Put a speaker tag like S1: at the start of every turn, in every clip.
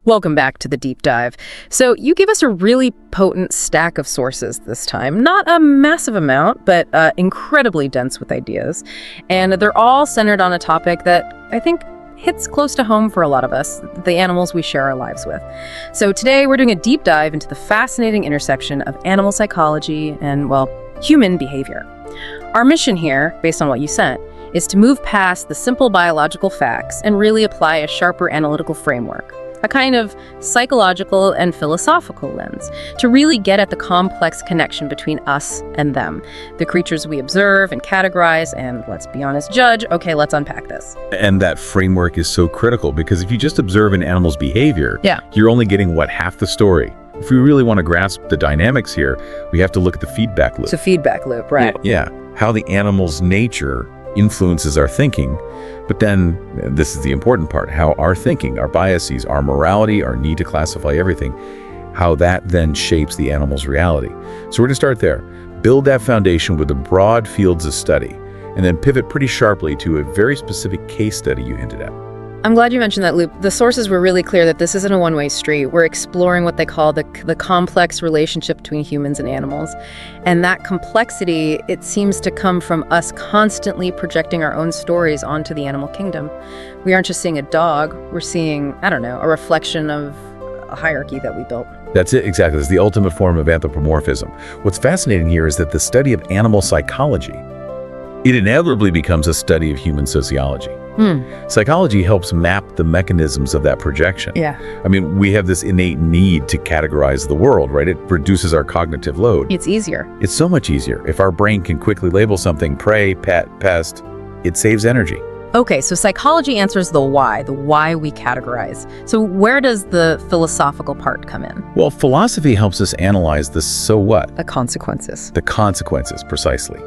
S1: Welcome back to the deep dive. So you give us a really potent stack of sources this time. Not a massive amount, but incredibly dense with ideas. And they're all centered on a topic that I think hits close to home for a lot of us, the animals we share our lives with. So today we're doing a deep dive into the fascinating intersection of animal psychology and, well, human behavior. Our mission here, based on what you sent, is to move past the simple biological facts and really apply a sharper analytical framework, a kind of psychological and philosophical lens, to really get at the complex connection between us and them, the creatures we observe and categorize and, let's be honest, judge. Okay, let's unpack this.
S2: And that framework is so critical because if you just observe an animal's behavior, you're only getting, half the story. If we really want to grasp the dynamics here, we have to look at the feedback loop.
S1: It's a feedback loop, right?
S2: Yeah, how the animal's nature influences our thinking. But then, this is the important part, how our thinking, our biases, our morality, our need to classify everything, how that then shapes the animal's reality. So we're going to start there. Build that foundation with the broad fields of study, and then pivot pretty sharply to a very specific case study you hinted at.
S1: I'm glad you mentioned that, Loop. The sources were really clear that this isn't a one-way street. We're exploring what they call the complex relationship between humans and animals. And that complexity, it seems to come from us constantly projecting our own stories onto the animal kingdom. We aren't just seeing a dog, we're seeing, a reflection of a hierarchy that we built.
S2: That's it, exactly. It's the ultimate form of anthropomorphism. What's fascinating here is that the study of animal psychology, it inevitably becomes a study of human sociology. Psychology helps map the mechanisms of that projection. We have this innate need to categorize the world, right? It reduces our cognitive load.
S1: It's easier.
S2: It's so much easier. If our brain can quickly label something prey, pet, pest, it saves energy.
S1: Okay, so psychology answers the why we categorize. So where does the philosophical part come in?
S2: Well, philosophy helps us analyze the so what.
S1: The consequences.
S2: The consequences, precisely.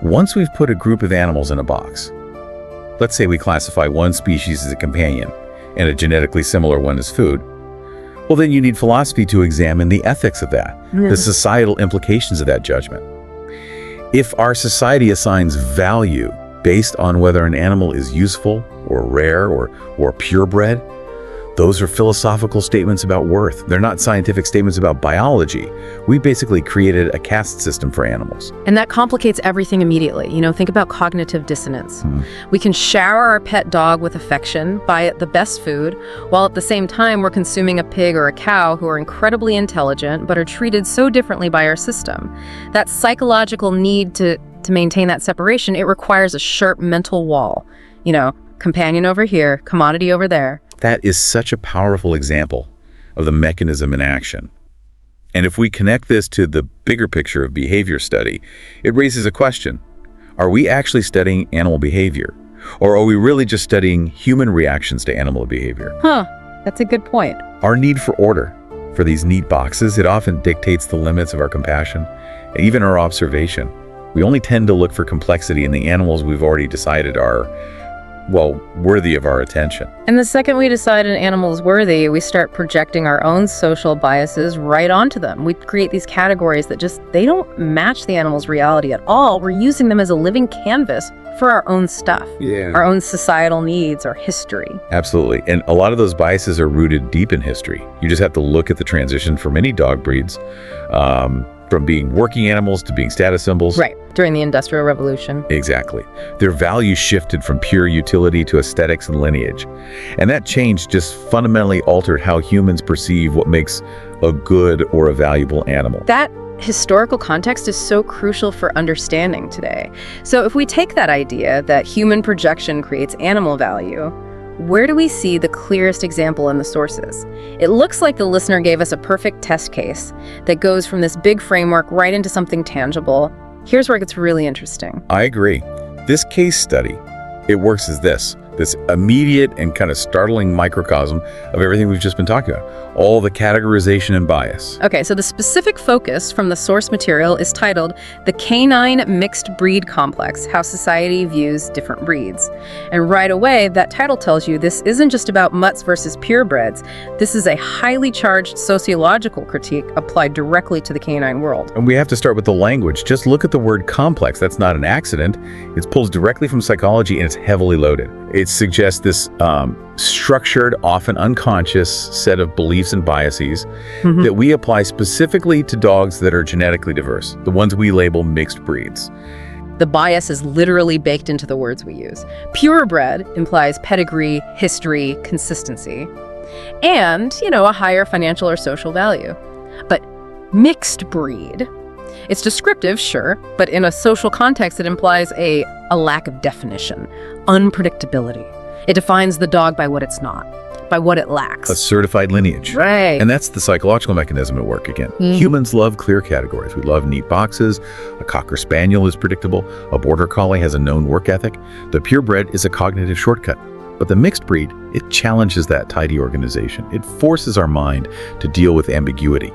S2: Once we've put a group of animals in a box, let's say we classify one species as a companion and a genetically similar one as food, well, then you need philosophy to examine the ethics of that, the societal implications of that judgment. If our society assigns value based on whether an animal is useful or rare or purebred, those are philosophical statements about worth. They're not scientific statements about biology. We basically created a caste system for animals.
S1: And that complicates everything immediately. Think about cognitive dissonance. We can shower our pet dog with affection, buy it the best food, while at the same time we're consuming a pig or a cow who are incredibly intelligent but are treated so differently by our system. That psychological need to maintain that separation, it requires a sharp mental wall. Companion over here, commodity over there.
S2: That is such a powerful example of the mechanism in action. And if we connect this to the bigger picture of behavior study, it raises a question. Are we actually studying animal behavior? Or are we really just studying human reactions to animal behavior?
S1: That's a good point.
S2: Our need for order, for these neat boxes, it often dictates the limits of our compassion, and even our observation. We only tend to look for complexity in the animals we've already decided are, worthy of our attention.
S1: And the second we decide an animal is worthy, we start projecting our own social biases right onto them. We create these categories that they don't match the animal's reality at all. We're using them as a living canvas for our own stuff, our own societal needs, our history.
S2: Absolutely. And a lot of those biases are rooted deep in history. You just have to look at the transition for many dog breeds, from being working animals to being status symbols.
S1: Right, during the Industrial Revolution.
S2: Exactly. Their values shifted from pure utility to aesthetics and lineage. And that change just fundamentally altered how humans perceive what makes a good or a valuable animal.
S1: That historical context is so crucial for understanding today. So if we take that idea that human projection creates animal value, where do we see the clearest example in the sources? It looks like the listener gave us a perfect test case that goes from this big framework right into something tangible. Here's where it gets really interesting.
S2: I agree. This case study, it works as this immediate and kind of startling microcosm of everything we've just been talking about, all the categorization and bias.
S1: Okay, so the specific focus from the source material is titled The Canine Mixed Breed Complex, How Society Views Different Breeds. And right away, that title tells you this isn't just about mutts versus purebreds. This is a highly charged sociological critique applied directly to the canine world.
S2: And we have to start with the language. Just look at the word complex. That's not an accident. It pulls directly from psychology and it's heavily loaded. It suggests this structured, often unconscious set of beliefs and biases that we apply specifically to dogs that are genetically diverse, the ones we label mixed breeds.
S1: The bias is literally baked into the words we use. Purebred implies pedigree, history, consistency, and, a higher financial or social value. But mixed breed, it's descriptive, sure, but in a social context, it implies a lack of definition, unpredictability. It defines the dog by what it's not, by what it lacks.
S2: A certified lineage.
S1: Right.
S2: And that's the psychological mechanism at work again. Humans love clear categories. We love neat boxes. A Cocker Spaniel is predictable. A Border Collie has a known work ethic. The purebred is a cognitive shortcut. But the mixed breed, it challenges that tidy organization. It forces our mind to deal with ambiguity.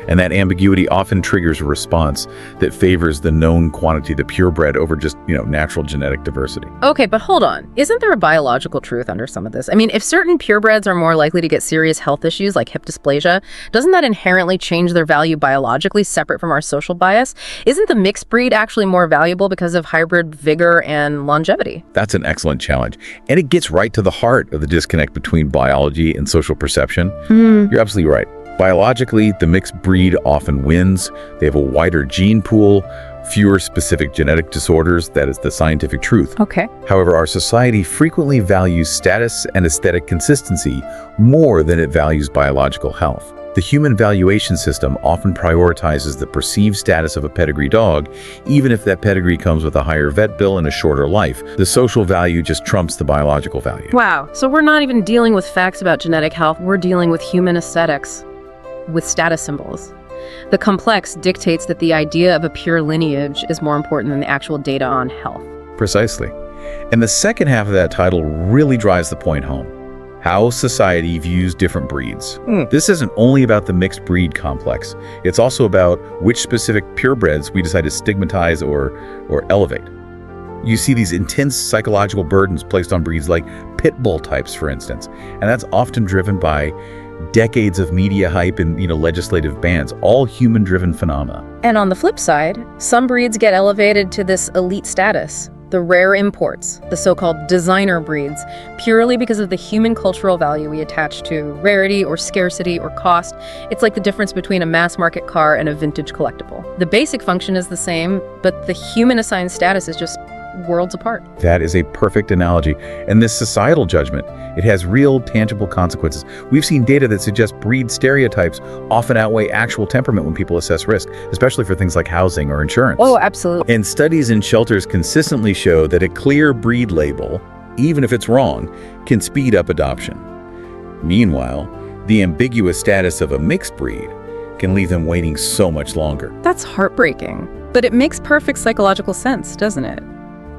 S2: And that ambiguity often triggers a response that favors the known quantity, the purebred, over just, natural genetic diversity.
S1: Okay, but hold on. Isn't there a biological truth under some of this? I mean, if certain purebreds are more likely to get serious health issues like hip dysplasia, doesn't that inherently change their value biologically, separate from our social bias? Isn't the mixed breed actually more valuable because of hybrid vigor and longevity?
S2: That's an excellent challenge. And it gets right to the heart of the disconnect between biology and social perception. You're absolutely right. Biologically, the mixed breed often wins. They have a wider gene pool, fewer specific genetic disorders. That is the scientific truth.
S1: Okay.
S2: However, our society frequently values status and aesthetic consistency more than it values biological health. The human valuation system often prioritizes the perceived status of a pedigree dog, even if that pedigree comes with a higher vet bill and a shorter life. The social value just trumps the biological value.
S1: Wow. So we're not even dealing with facts about genetic health. We're dealing with human aesthetics, with status symbols. The complex dictates that the idea of a pure lineage is more important than the actual data on health.
S2: Precisely. And the second half of that title really drives the point home. How society views different breeds. This isn't only about the mixed breed complex. It's also about which specific purebreds we decide to stigmatize or elevate. You see these intense psychological burdens placed on breeds like pit bull types, for instance. And that's often driven by decades of media hype and legislative bans, all human-driven phenomena.
S1: And on the flip side, some breeds get elevated to this elite status, the rare imports, the so-called designer breeds, purely because of the human cultural value we attach to rarity or scarcity or cost. It's like the difference between a mass-market car and a vintage collectible. The basic function is the same, but the human-assigned status is just worlds apart.
S2: That is a perfect analogy. And this societal judgment, it has real, tangible consequences. We've seen data that suggests breed stereotypes often outweigh actual temperament when people assess risk, especially for things like housing or insurance.
S1: Oh, absolutely.
S2: And studies in shelters consistently show that a clear breed label, even if it's wrong, can speed up adoption. Meanwhile, the ambiguous status of a mixed breed can leave them waiting so much longer.
S1: That's heartbreaking. But it makes perfect psychological sense, doesn't it?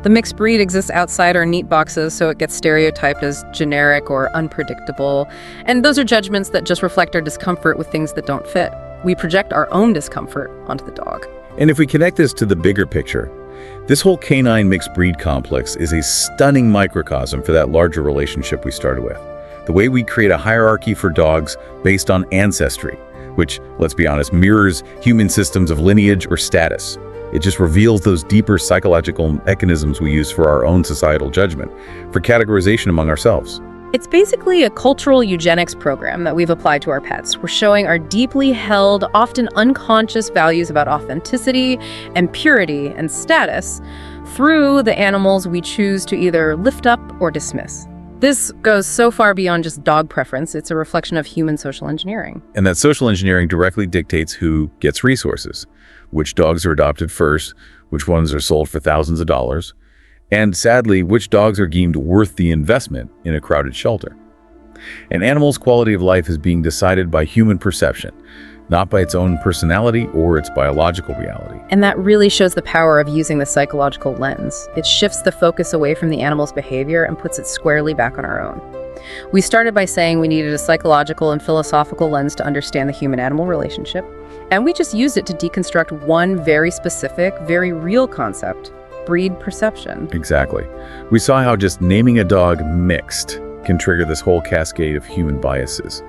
S1: The mixed breed exists outside our neat boxes, so it gets stereotyped as generic or unpredictable. And those are judgments that just reflect our discomfort with things that don't fit. We project our own discomfort onto the dog.
S2: And if we connect this to the bigger picture, this whole canine mixed breed complex is a stunning microcosm for that larger relationship we started with. The way we create a hierarchy for dogs based on ancestry, which, let's be honest, mirrors human systems of lineage or status. It just reveals those deeper psychological mechanisms we use for our own societal judgment, for categorization among ourselves.
S1: It's basically a cultural eugenics program that we've applied to our pets. We're showing our deeply held, often unconscious values about authenticity and purity and status through the animals we choose to either lift up or dismiss. This goes so far beyond just dog preference. It's a reflection of human social engineering.
S2: And that social engineering directly dictates who gets resources, which dogs are adopted first, which ones are sold for thousands of dollars, and sadly, which dogs are deemed worth the investment in a crowded shelter. An animal's quality of life is being decided by human perception, not by its own personality or its biological reality.
S1: And that really shows the power of using the psychological lens. It shifts the focus away from the animal's behavior and puts it squarely back on our own. We started by saying we needed a psychological and philosophical lens to understand the human-animal relationship, and we just used it to deconstruct one very specific, very real concept: breed perception.
S2: Exactly. We saw how just naming a dog mixed can trigger this whole cascade of human biases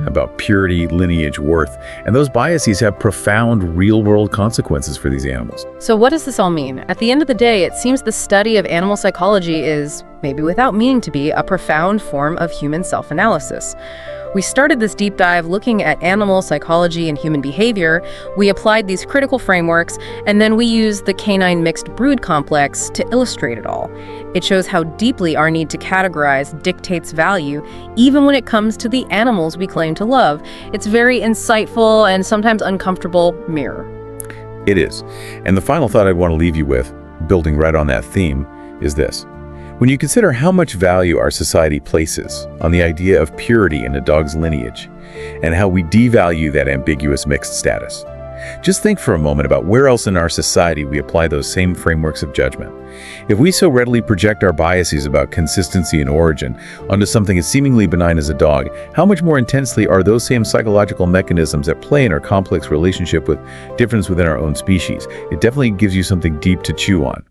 S2: about purity, lineage, worth, and those biases have profound real-world consequences for these animals.
S1: So what does this all mean? At the end of the day, it seems the study of animal psychology is, maybe without meaning to be, a profound form of human self-analysis. We started this deep dive looking at animal psychology and human behavior. We applied these critical frameworks, and then we used the canine mixed brood complex to illustrate it all. It shows how deeply our need to categorize dictates value, even when it comes to the animals we claim to love. It's very insightful and sometimes uncomfortable mirror.
S2: It is. And the final thought I'd want to leave you with, building right on that theme, is this. When you consider how much value our society places on the idea of purity in a dog's lineage, and how we devalue that ambiguous mixed status, just think for a moment about where else in our society we apply those same frameworks of judgment. If we so readily project our biases about consistency and origin onto something as seemingly benign as a dog, how much more intensely are those same psychological mechanisms at play in our complex relationship with difference within our own species? It definitely gives you something deep to chew on.